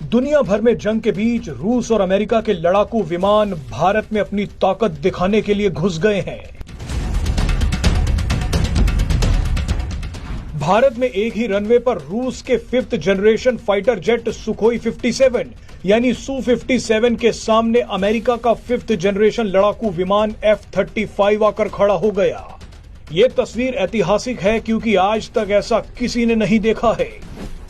दुनिया भर में जंग के बीच रूस और अमेरिका के लड़ाकू विमान भारत में अपनी ताकत दिखाने के लिए घुस गए हैं। भारत में एक ही रनवे पर रूस के 5th generation fighter jet Sukhoi 57 यानी सू-57 के सामने अमेरिका का 5th जनरेशन लड़ाकू विमान F-35 आकर खड़ा हो गया। ये तस्वीर ऐतिहासिक है क्योंकि आज तक ऐसा किसी ने नहीं देखा है।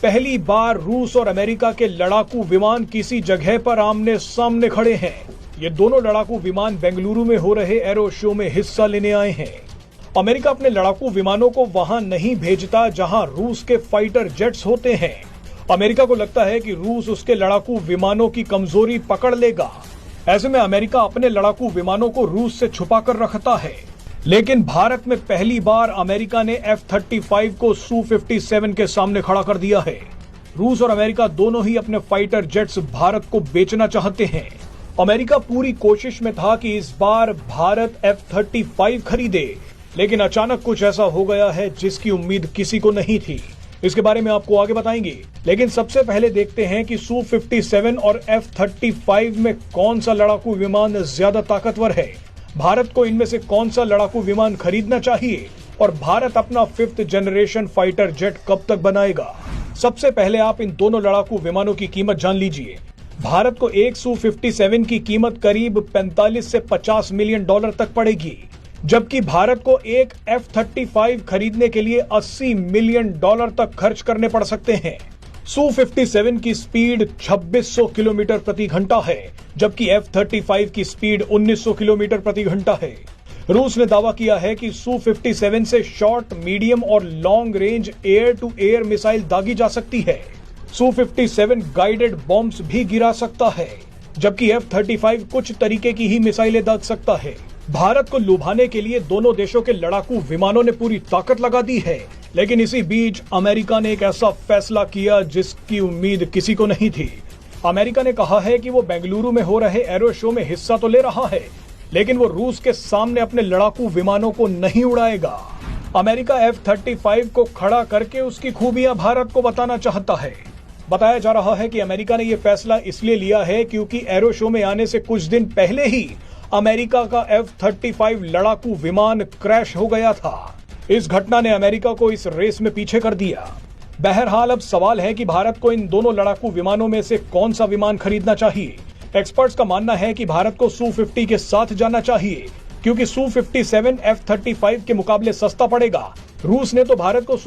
पहली बार रूस और अमेरिका के लड़ाकू विमान किसी जगह पर आमने सामने खड़े हैं। ये दोनों लड़ाकू विमान बेंगलुरु में हो रहे एरो शो में हिस्सा लेने आए हैं। अमेरिका अपने लड़ाकू विमानों को वहां नहीं भेजता जहां रूस के फाइटर जेट्स होते हैं। अमेरिका को लगता है कि रूस उसके लड़ाकू विमानों की कमजोरी पकड़ लेगा। ऐसे में अमेरिका अपने लड़ाकू विमानों को रूस से छुपा कर रखता है। लेकिन भारत में पहली बार अमेरिका ने F-35 को सू-57 के सामने खड़ा कर दिया है। रूस और अमेरिका दोनों ही अपने फाइटर जेट्स भारत को बेचना चाहते हैं। अमेरिका पूरी कोशिश में था कि इस बार भारत F-35 खरीदे, लेकिन अचानक कुछ ऐसा हो गया है जिसकी उम्मीद किसी को नहीं थी। इसके बारे में आपको आगे बताएंगे, लेकिन सबसे पहले देखते हैं कि सू-57 और F-35 में कौन सा लड़ाकू विमान ज्यादा ताकतवर है। भारत को इनमें से कौन सा लड़ाकू विमान खरीदना चाहिए और भारत अपना 5th जनरेशन फाइटर जेट कब तक बनाएगा। सबसे पहले आप इन दोनों लड़ाकू विमानों की कीमत जान लीजिए। भारत को एक सू-57 की कीमत करीब 45 से 50 मिलियन डॉलर तक पड़ेगी, जबकि भारत को एक F-35 खरीदने के लिए 80 मिलियन डॉलर तक खर्च करने पड़ सकते हैं। सू-57 की स्पीड 2600 किलोमीटर प्रति घंटा है, जबकि F-35 की स्पीड 1900 किलोमीटर प्रति घंटा है। रूस ने दावा किया है कि सू-57 से शॉर्ट, मीडियम और long range air to air missile दागी जा सकती है। सू-57 गाइडेड बॉम्ब्स भी गिरा सकता है, जबकि F-35 कुछ तरीके की ही मिसाइलें दाग सकता है। भारत को लुभाने के लिए दोनों देशों के लड़ाकू विमानों ने पूरी ताकत लगा दी है, लेकिन इसी बीच अमेरिका ने एक ऐसा फैसला किया जिसकी उम्मीद किसी को नहीं थी। अमेरिका ने कहा है कि वो बेंगलुरु में हो रहे एरो शो में हिस्सा तो ले रहा है, लेकिन वो रूस के सामने अपने लड़ाकू विमानों को नहीं उड़ाएगा। अमेरिका F-35 को खड़ा करके उसकी खूबियां भारत को बताना चाहता है। बताया जा रहा है कि अमेरिका ने यह फैसला इसलिए लिया है क्योंकि एरो शो में आने से कुछ दिन पहले ही अमेरिका का F-35 लड़ाकू विमान क्रैश हो गया था। इस घटना ने अमेरिका को इस रेस में पीछे कर दिया। बहरहाल अब सवाल है कि भारत को इन दोनों लड़ाकू विमानों में से कौन सा विमान खरीदना चाहिए। एक्सपर्ट्स का मानना है कि भारत को सू-50 के साथ जाना चाहिए, क्योंकि सू-57 F-35 के मुकाबले सस्ता पड़ेगा। रूस ने तो भारत को